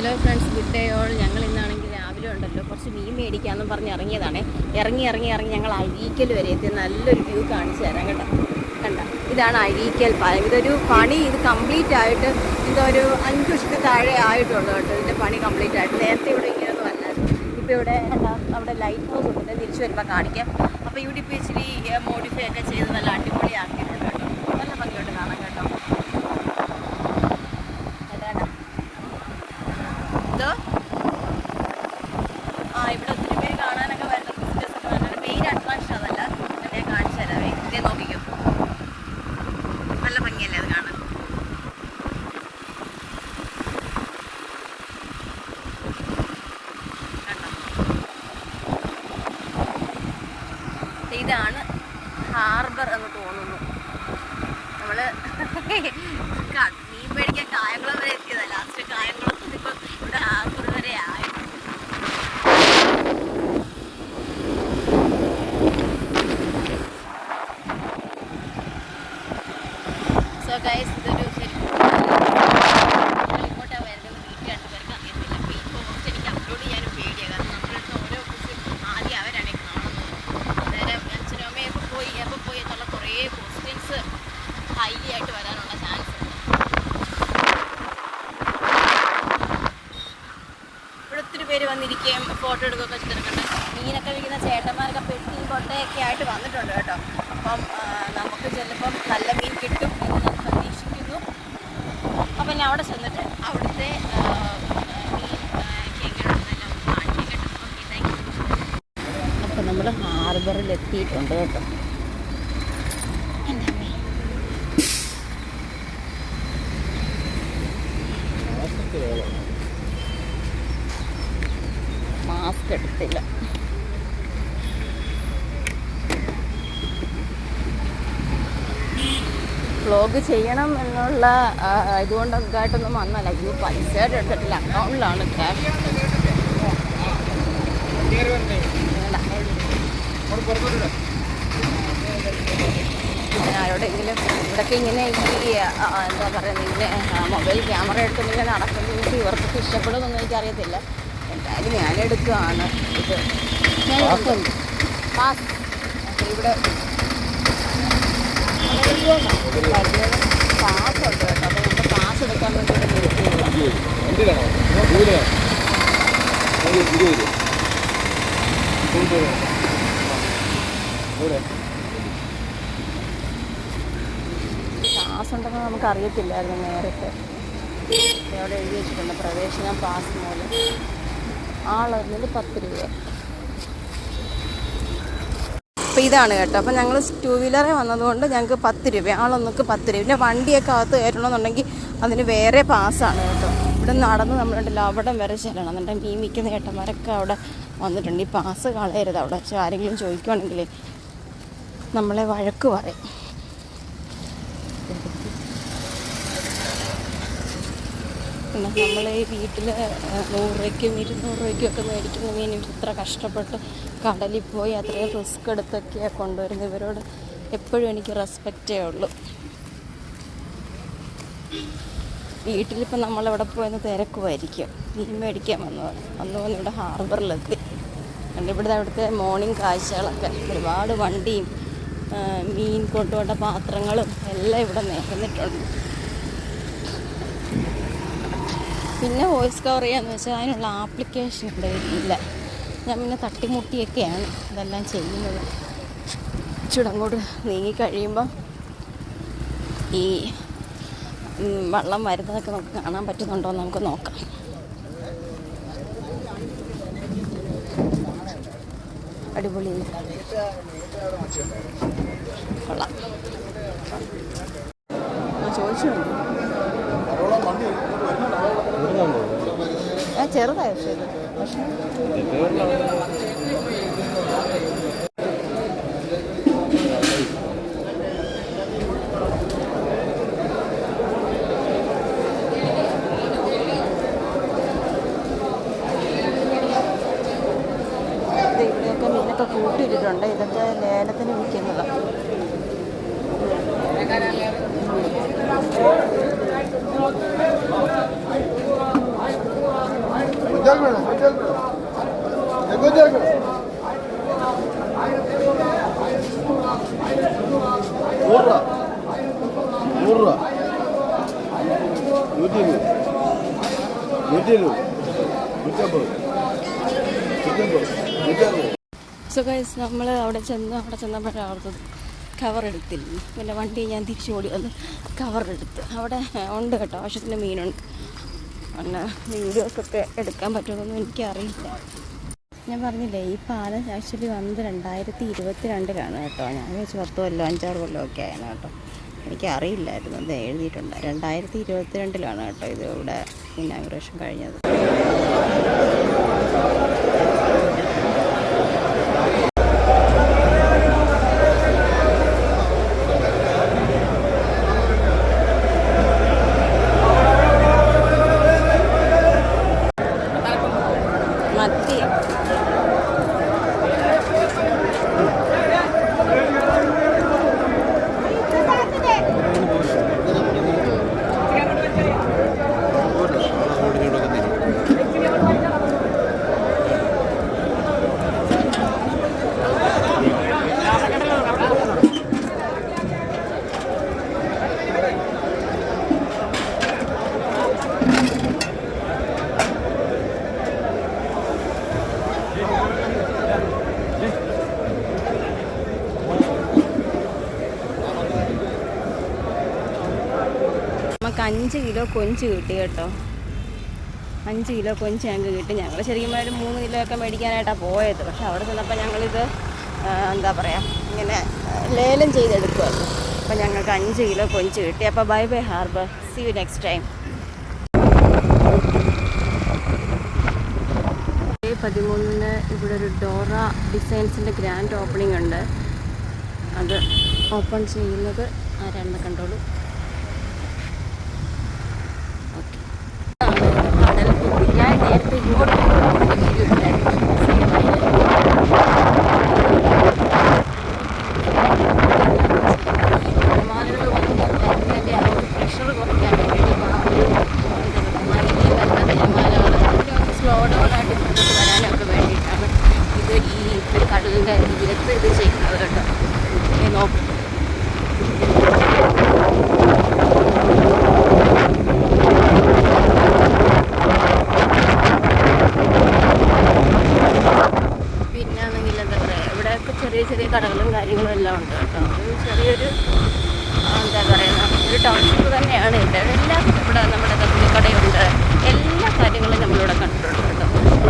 Hello friends, good day all. ഞങ്ങൾ ഇന്നാണെങ്കിൽ രാവിലെ ഉണ്ടല്ലോ കുറച്ച് മീൻ മേടിക്കാമെന്നും പറഞ്ഞ് ഇറങ്ങിയതാണേ. ഇറങ്ങി ഞങ്ങൾ അഴീക്കൽ വരെ എത്തി. നല്ലൊരു വ്യൂ കാണിച്ചു തരാം കേട്ടോ. കണ്ട, ഇതാണ് അഴീക്കൽ പാലം. ഇതൊരു പണി ഇത് കംപ്ലീറ്റ് ആയിട്ട് എന്തോ ഒരു 5 വർഷത്തിൽ താഴെ ആയിട്ടുള്ളൂ കേട്ടോ. ഇതിൻ്റെ പണി കംപ്ലീറ്റ് ആയിട്ട്. നേരത്തെ ഇവിടെ ഇങ്ങനെയൊന്നും അല്ലായിരുന്നു. ഇപ്പോൾ ഇവിടെ അവിടെ ലൈറ്റ് ഹൗസ് ഉണ്ട്, തിരിച്ചു വരുമ്പോൾ കാണിക്കാം. അപ്പോൾ ഇവിടെ ഇപ്പോൾ ഇച്ചിരി മോഡിഫൈ ഒക്കെ ചെയ്ത് നല്ല അടിപൊളിയാക്കിയിട്ടുണ്ട് കേട്ടോ. നല്ല ഭംഗിയോട്ട് കാണാം കേട്ടോ. ഇവിടെ ഒത്തിരി പേര് കാണാനൊക്കെ വരുന്ന വിസിറ്റേഴ്സ് ഒക്കെ നല്ലൊരു മെയിൻ അട്രാക്ഷൻ അതല്ല. ഞാൻ കാണിച്ചു തരാവേ. ഇതേ നോക്കിക്കോ, നല്ല ഭംഗിയല്ലേ അത് കാണാൻ. ഇതാണ് ഹാർബർ എന്ന് തോന്നുന്നു. നമ്മള് മീൻ മേടിക്കാൻ കായംകുളം വരെ എത്തിയതാ. ലാസ്റ്റ് കായംകുളത്ത് ഇപ്പം ഇവിടെ ഹാർബർ വരെ ആയി. സോ ഗൈസ്, ഇതൊരു ഇങ്ങോട്ടാണ് വരുന്നത്. വീട്ടിൽ 2 പേർക്ക് അറിയത്തില്ല. അപ്പോൾ ഈ പോസ്റ്റ് എനിക്ക് അപ്ലോഡ് ചെയ്യാനും പേടിയാണ്. കാരണം നമ്മളടുത്ത് ഓരോ ക്വസ്റ്റ്യൻ ആദ്യം അവരാണ് കാണുന്നത്. അന്നേരം അച്ഛനും അമ്മയൊക്കെ പോയി എന്നുള്ള കുറേ ക്വസ്റ്റ്യൻസ് ഹൈലി ആയിട്ട് വരാനുള്ള ചാൻസ് ഉണ്ട്. ഇവിടെ ഒത്തിരി പേര് വന്നിരിക്കുകയും ഫോട്ടോ എടുക്കുകയൊക്കെ ചെയ്തിട്ടുണ്ട്. മീനൊക്കെ വിൽക്കുന്ന ചേട്ടന്മാരൊക്കെ പെട്ടിയും കൊട്ടയൊക്കെ ആയിട്ട് വന്നിട്ടുണ്ട് കേട്ടോ. അപ്പം നമുക്ക് ചിലപ്പം നല്ല മീൻ കിട്ടും എന്ന് ഞാൻ പ്രതീക്ഷിക്കുന്നു. അപ്പം ഞാൻ അവിടെ ചെന്നിട്ട് അവിടുത്തെ മീൻ എങ്ങനെയുണ്ടെന്നെല്ലാം കാണിച്ചു കേട്ടോ. അപ്പം നമ്മൾ ഹാർബറിൽ എത്തിയിട്ടുണ്ട് കേട്ടോ. മാസ്ക് എടുത്തില്ല. വ്ലോഗ് ചെയ്യണം എന്നുള്ള ഇതുകൊണ്ടൊക്കെയായിട്ടൊന്നും വന്നല്ല. ഇത് പൈസയുടെ എടുത്തിട്ടില്ല, അക്കൗണ്ടിലാണ് ക്യാഷ്. ഞാൻ ആരോടെങ്കിലും ഇവിടെയൊക്കെ ഇങ്ങനെ ഈ എന്താ പറയുന്നത്, ഇങ്ങനെ മൊബൈൽ ക്യാമറ എടുത്തിങ്ങനെ നടക്കുന്നത് ഇവർക്കൊക്കെ ഇഷ്ടപ്പെടുമെന്നൊന്നും എനിക്കറിയത്തില്ല. എന്തായാലും ഞാനെടുക്കുകയാണ്. ഇത് ഞാൻ എടുക്കുന്നു പാസ്. ഇവിടെ പാസ് ഉണ്ട് കേട്ടോ. അപ്പോൾ നമുക്ക് പാസ് എടുക്കാൻ വേണ്ടി പാസ് ഉണ്ടെന്ന് നമുക്ക് അറിയത്തില്ലായിരുന്നു നേരത്തെ. അവിടെ എഴുതി വെച്ചിട്ടുണ്ട് പ്രവേശനം പാസ് മൂലം. ആളറിഞ്ഞത് 10 രൂപ. അപ്പോൾ ഇതാണ് കേട്ടോ. അപ്പോൾ ഞങ്ങൾ 2 വീലറെ വന്നതുകൊണ്ട് ഞങ്ങൾക്ക് 10 രൂപ, ആളൊന്നൊക്കെ 10 രൂപ. പിന്നെ വണ്ടിയൊക്കെ അകത്ത് കയറ്റണമെന്നുണ്ടെങ്കിൽ അതിന് വേറെ പാസ്സാണ് കേട്ടോ. ഇവിടെ നടന്ന് നമ്മളുണ്ടല്ലോ അവിടം വരെ ചെല്ലണം. എന്നുണ്ടെങ്കിൽ മീൻ വിൽക്കുന്ന ചേട്ടന്മാരൊക്കെ അവിടെ വന്നിട്ടുണ്ട്. ഈ പാസ് കളയരുത്. അവിടെ വെച്ച് ആരെങ്കിലും ചോദിക്കുകയാണെങ്കിൽ നമ്മളെ വഴക്ക് പറയും. പിന്നെ നമ്മൾ ഈ വീട്ടിൽ 100 രൂപയ്ക്കും 200 രൂപയ്ക്കും ഒക്കെ മേടിക്കുന്ന മീൻ ഇത്ര കഷ്ടപ്പെട്ട് കടലിൽ പോയി അത്രയും റിസ്ക് എടുത്തൊക്കെയാണ് കൊണ്ടുവരുന്നത്. ഇവരോട് എപ്പോഴും എനിക്ക് റെസ്പെക്റ്റേ ഉള്ളൂ. വീട്ടിലിപ്പോൾ നമ്മളെവിടെ പോയെന്ന് തിരക്കുമായിരിക്കും. മീൻ മേടിക്കാൻ വന്ന് ഇവിടെ ഹാർബറിലെത്തി. ഇവിടുത്തെ അവിടുത്തെ മോർണിംഗ് കാഴ്ചകളൊക്കെ ഒരുപാട് വണ്ടിയും മീൻ കൊണ്ടുപോണ്ട പാത്രങ്ങളും എല്ലാം ഇവിടെ നിരന്നിട്ടുണ്ട്. പിന്നെ വോയിസ് കവർ ചെയ്യാന്ന് വെച്ചാൽ അതിനുള്ള ആപ്ലിക്കേഷൻ ഇവിടെ ഇല്ല. ഞാൻ പിന്നെ തട്ടിമുട്ടിയൊക്കെയാണ് ഇതെല്ലാം ചെയ്യുന്നത്. ചുടങ്ങോട്ട് നീങ്ങിക്കഴിയുമ്പം ഈ വെള്ളം വരുന്നതൊക്കെ നമുക്ക് കാണാൻ പറ്റുന്നുണ്ടോ എന്ന് നമുക്ക് നോക്കാം. അടിപൊളി കൊള്ളാം. ചോദിച്ചിട്ടുണ്ട് ചെറുതായ പക്ഷേ ഇവിടെയൊക്കെ മീനൊക്കെ കൂട്ടിയിട്ടുണ്ട്. ഇതൊക്കെ ലേലത്തിന് വിൽക്കുന്നതാണ്. സോ ഗൈസ് നമ്മൾ അവിടെ ചെന്നപ്പോഴാണ് അവിടുത്തെ കവർ എടുത്തില്ല. പിന്നെ വണ്ടി ഞാൻ തിരിച്ചു ഓടി വന്ന് കവറെടുത്ത് അവിടെ ഉണ്ട് കേട്ടോ, ആവശ്യത്തിന് മീനുണ്ട്. പിന്നെ വീഡിയോസൊക്കെ എടുക്കാൻ പറ്റുമെന്നൊന്നും എനിക്കറിയില്ല. ഞാൻ പറഞ്ഞില്ലേ, ഈ പാലം ആക്ച്വലി വന്നത് 2022 കേട്ടോ. ഞാൻ വെച്ച് 10 കൊല്ലം 5-6 കൊല്ലമൊക്കെ ആയിരുന്നു കേട്ടോ. എനിക്കറിയില്ലായിരുന്നു, അത് എഴുതിയിട്ടുണ്ട് 2022 കേട്ടോ ഇത് ഇവിടെ ഇനാഗുറേഷൻ കഴിഞ്ഞത്. നമുക്ക് 5 കിലോ കൊഞ്ച് കിട്ടി കേട്ടോ. 5 കിലോ കൊഞ്ച് ഞങ്ങൾക്ക് കിട്ടി. ഞങ്ങൾ ശരിക്കും ഒരു 3 കിലോ ഒക്കെ മേടിക്കാനായിട്ടാണ് പോയത്. പക്ഷെ അവിടെ ചെന്നപ്പോൾ ഞങ്ങളിത് എന്താ പറയുക, ഇങ്ങനെ ലേലം ചെയ്തെടുക്കുമല്ലോ. അപ്പോൾ ഞങ്ങൾക്ക് 5 കിലോ കൊഞ്ച് കിട്ടി. അപ്പോൾ bye bye harbour, see you next time. 13 ഇവിടെ ഒരു ഡോറ ഡിസൈൻസിൻ്റെ ഗ്രാൻഡ് ഓപ്പണിംഗ് ഉണ്ട്. അത് ഓപ്പൺ ചെയ്യുന്നത് ആരാണെന്ന് കണ്ടോളൂ. ഞാൻ നേരത്തെ ഇങ്ങോട്ട് പ്രഷർ കുറയ്ക്കാൻ വേണ്ടിയിട്ട് സ്ലോ ഡൗണായിട്ട് ഇങ്ങോട്ട് വരാനൊക്കെ വേണ്ടിയിട്ടാണ് ഇത് ഈ കടലിൻ്റെ തീരത്ത് ഇത് ചെയ്യുന്നത് കേട്ടോ. നോക്കും ചെറിയ കടകളും കാര്യങ്ങളും എല്ലാം ഉണ്ട് കേട്ടോ. ഒരു ചെറിയൊരു എന്താ പറയുക, ഒരു ടൗൺഷിപ്പ് തന്നെയാണ് ഇത്. എല്ലാം ഇവിടെ നമ്മുടെ കടയുണ്ട്, എല്ലാ കാര്യങ്ങളും നമ്മളിവിടെ കണ്ടിട്ടുണ്ട് കേട്ടോ.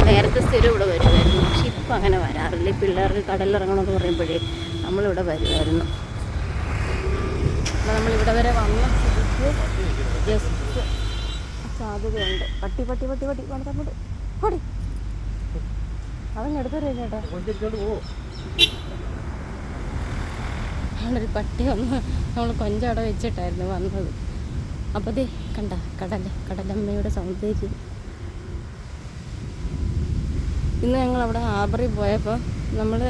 നേരത്തെ സ്ഥിരം ഇവിടെ വരുമായിരുന്നു, പക്ഷെ ഇപ്പം അങ്ങനെ വരാറില്ല. പിള്ളേർക്ക് കടലിറങ്ങണമെന്ന് പറയുമ്പോഴേ നമ്മളിവിടെ വരുമായിരുന്നു. അപ്പോൾ നമ്മളിവിടെ വരെ വന്ന സ്ഥിതിക്ക് ജസ്റ്റ് സാധ്യതയുണ്ട്. പട്ടി പട്ടി പട്ടി പട്ടി പണത്തങ്ങോട്ട് പടി അതങ്ങെടുത്തു തരും ചേട്ടാ. ഒരു പട്ടി വന്ന് നമ്മൾ കൊഞ്ചവിടെ വെച്ചിട്ടായിരുന്നു വന്നത്. അപ്പോൾ ദേ കണ്ട കടലമ്മയുടെ സൗന്ദര്യം. ഇന്ന് ഞങ്ങളവിടെ ഹാർബറിൽ പോയപ്പോൾ നമ്മൾ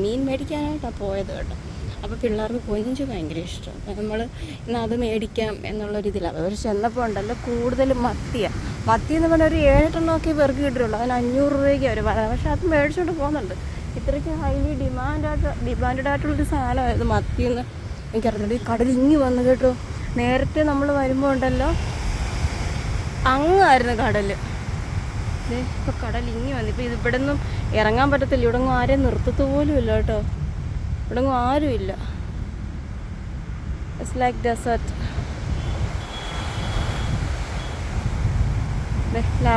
മീൻ മേടിക്കാനായിട്ടാണ് പോയത് കേട്ടോ. അപ്പോൾ പിള്ളേർക്ക് കൊഞ്ച് ഭയങ്കര ഇഷ്ടം. നമ്മൾ ഇന്ന് അത് മേടിക്കാം എന്നുള്ളൊരിതിലാണ്. അവർ ചെന്നപ്പോൾ ഉണ്ടല്ലോ കൂടുതലും മത്തിയാണ്. മത്തി എന്ന് പറഞ്ഞാൽ ഒരു 7-8 പേർക്ക് കിട്ടിയുള്ളൂ. അതിന് 500 രൂപയ്ക്ക് അവർ പറയുന്നത്. പക്ഷെ അത് മേടിച്ചുകൊണ്ട് പോകുന്നുണ്ട്. ഇത്രയ്ക്ക് ഹൈലി ഡിമാൻഡഡ് ആയിട്ടുള്ളൊരു സാധനമായിരുന്നു മത്തിയെന്ന് എനിക്കറിഞ്ഞിട്ട്. ഈ കടൽ ഇങ്ങി വന്നു കേട്ടോ. നേരത്തെ നമ്മൾ വരുമ്പോൾ ഉണ്ടല്ലോ അങ്ങായിരുന്നു കടൽ. ഇപ്പോൾ കടൽ ഇങ്ങി വന്നു. ഇപ്പോൾ ഇവിടെ നിന്നും ഇറങ്ങാൻ പറ്റത്തില്ല. ഇവിടെ ഒന്നും ആരെയും നിർത്തത്ത് പോലും ഇല്ല കേട്ടോ. ഇവിടെ ഒന്നും ആരുമില്ല. It's like desert.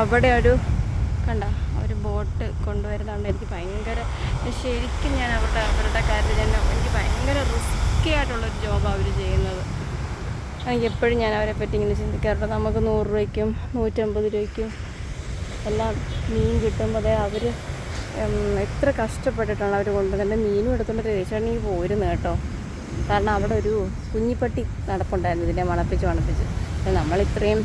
അവിടെ ഒരു കണ്ട ഒരു ബോട്ട് കൊണ്ടുവരുന്നതുകൊണ്ട് എനിക്ക് ഭയങ്കര, ശരിക്കും ഞാൻ അവരുടെ കാര്യത്തിൽ എനിക്ക് ഭയങ്കര റിസ്ക്കി ആയിട്ടുള്ളൊരു ജോബാണ് അവർ ചെയ്യുന്നത്. എനിക്ക് എപ്പോഴും ഞാൻ അവരെ പറ്റി ഇങ്ങനെ ചിന്തിക്കാറുണ്ട്. നമുക്ക് 100 രൂപയ്ക്കും 150 രൂപയ്ക്കും എല്ലാം മീൻ കിട്ടുമ്പോൾ അതേ അവർ എത്ര കഷ്ടപ്പെട്ടിട്ടാണ് അവർ കൊണ്ടുവന്നത്. മീനും എടുത്തുകൊണ്ട് രേച്ചാണെങ്കിൽ പോരുന്നത് കേട്ടോ. കാരണം അവിടെ ഒരു കുഞ്ഞിപ്പട്ടി നടപ്പുണ്ടായിരുന്നു ഇതിനെ മണപ്പിച്ച്. നമ്മളിത്രയും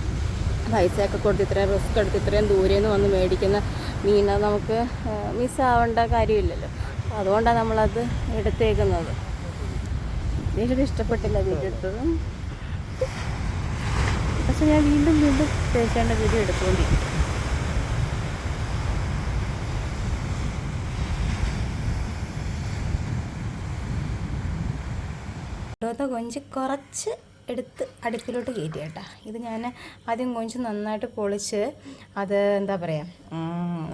പൈസയൊക്കെ കൊടുത്ത് ഇത്രയും റിസ്ക് എടുത്ത് ഇത്രയും ദൂരെ നിന്ന് വന്ന് മേടിക്കുന്ന മീൻ നമുക്ക് മിസ്സാവേണ്ട കാര്യമില്ലല്ലോ. അപ്പോൾ അതുകൊണ്ടാണ് നമ്മളത് എടുത്തേക്കുന്നത്. എനിക്കത് ഇഷ്ടപ്പെട്ടില്ല വീഡിയോ എടുത്തത്. പക്ഷെ ഞാൻ വീണ്ടും തേച്ചേണ്ട വീഡിയോ എടുത്തുകൊണ്ടിരിക്കും. വെളുത്ത കൊഞ്ച് കുറച്ച് എടുത്ത് അടുപ്പിലോട്ട് കയറ്റി കേട്ടോ. ഇത് ഞാൻ ആദ്യം കൊഞ്ച് നന്നായിട്ട് പൊളിച്ച് അത് എന്താ പറയുക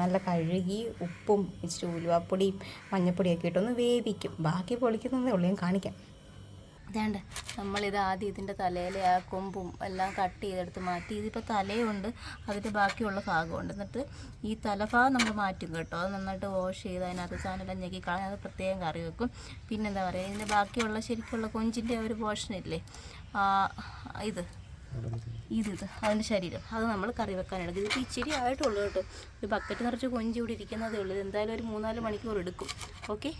നല്ല കഴുകി ഉപ്പും ഇച്ചിരി ഉലുവാപ്പൊടിയും മഞ്ഞൾപ്പൊടിയൊക്കെ ഇട്ടൊന്ന് വേവിക്കും. ബാക്കി പൊളിക്കുന്നതേ ഉള്ളൂ, ഞാൻ കാണിക്കാം. ഇതാണ്ട് നമ്മളിത് ആദ്യം ഇതിൻ്റെ തലയിലെ ആ കൊമ്പും എല്ലാം കട്ട് ചെയ്തെടുത്ത് മാറ്റി. ഇതിപ്പോൾ തലയുണ്ട്, അതിൻ്റെ ബാക്കിയുള്ള ഭാഗമുണ്ട്. എന്നിട്ട് ഈ തലഭാഗം നമ്മൾ മാറ്റും കേട്ടോ. അത് നന്നായിട്ട് വാഷ് ചെയ്ത് അതിനകത്ത് സാധനം ഞെക്കി കളഞ്ഞ് അത് പ്രത്യേകം കറി വെക്കും. പിന്നെന്താ പറയുക, ഇതിൻ്റെ ബാക്കിയുള്ള ശരിക്കുള്ള കൊഞ്ചിൻ്റെ ഒരു പോർഷനില്ലേ, ഇത് അതിൻ്റെ ശരീരം, അത് നമ്മൾ കറി വെക്കാനെടുക്കും. ഇതിപ്പോൾ ഇച്ചിരി ആയിട്ടുള്ളൂ കേട്ടോ. ഒരു ബക്കറ്റ് നിറച്ച് കൊഞ്ച് ഇവിടെ ഇരിക്കുന്നതേ ഉള്ളൂ. ഇത് എന്തായാലും ഒരു 3-4 മണിക്കൂർ എടുക്കും. ഓക്കെ,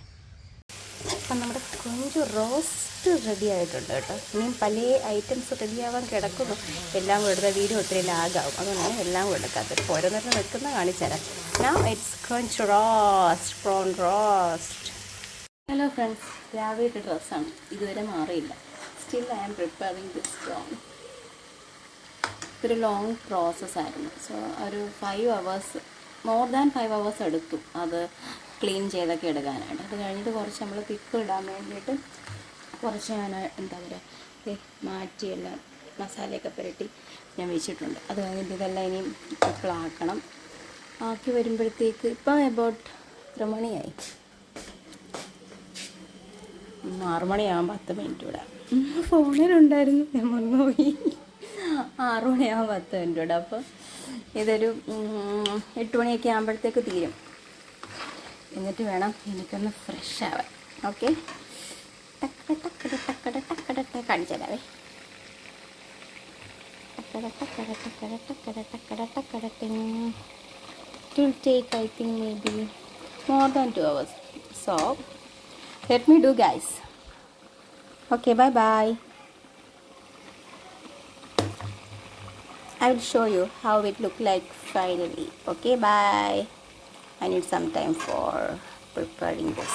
അപ്പം നമ്മുടെ കൊഞ്ച് റോസ്റ്റ് റെഡി ആയിട്ടുണ്ട് കേട്ടോ. ഇനിയും പല ഐറ്റംസ് റെഡിയാവാൻ കിടക്കുന്നു. എല്ലാം കൂടെ എടുത്താൽ വീഡിയോ ഒത്തിരി ലാഗാവും, അതുകൊണ്ടാണ് എല്ലാം കൂടെ എടുക്കാത്തത്. ഓരോന്നിട്ട് വെക്കുന്ന കാണിച്ചു തരാം. നൗ ഇറ്റ്സ് കൊഞ്ച് roast, prawn roast. Hello friends, രാവിലത്തെ ഡ്രസ്സാണ്, ഇതുവരെ മാറിയില്ല. Still I am preparing this prawn. ഇതൊരു ലോങ് പ്രോസസ്സായിരുന്നു. സോ ഒരു 5 hours, മോർ ദാൻ 5 hours എടുത്തു അത് ക്ലീൻ ചെയ്തൊക്കെ എടുക്കാനായിട്ട്. അത് കഴിഞ്ഞിട്ട് കുറച്ച് നമ്മൾ പിക്കിൾ ഇടാൻ വേണ്ടിയിട്ട് കുറച്ച് ഞാൻ എന്താ പറയുക മാറ്റിയെല്ലാം മസാലയൊക്കെ പുരട്ടി ഞാൻ വെച്ചിട്ടുണ്ട്. അത് കഴിഞ്ഞിട്ട് ഇതെല്ലാം ഇനിയും പിക്കിളാക്കണം. ആക്കി വരുമ്പോഴത്തേക്ക് ഇപ്പം എബൌട്ട് 3 മണിയായി. 6 മണിയാകുമ്പോൾ 10 മിനിറ്റ് വിടാം. ഫോണിലുണ്ടായിരുന്നു, ഞാൻ മറന്നുപോയി. 6 മണിയാകുമ്പോൾ 10 മിനിറ്റ് വിടാം. അപ്പോൾ ഇതൊരു 8 മണിയൊക്കെ ആകുമ്പോഴത്തേക്ക് തീരും. എന്നിട്ട് വേണം എനിക്കൊന്ന് ഫ്രഷ് ആവാൻ. ഓക്കെ, കാണിച്ചു തരാവേ. It will take, I think, maybe more than 2 hours. So let me do, guys. Okay, bye bye. I will show you how it look like finally. Okay, bye. I need some time for preparing this.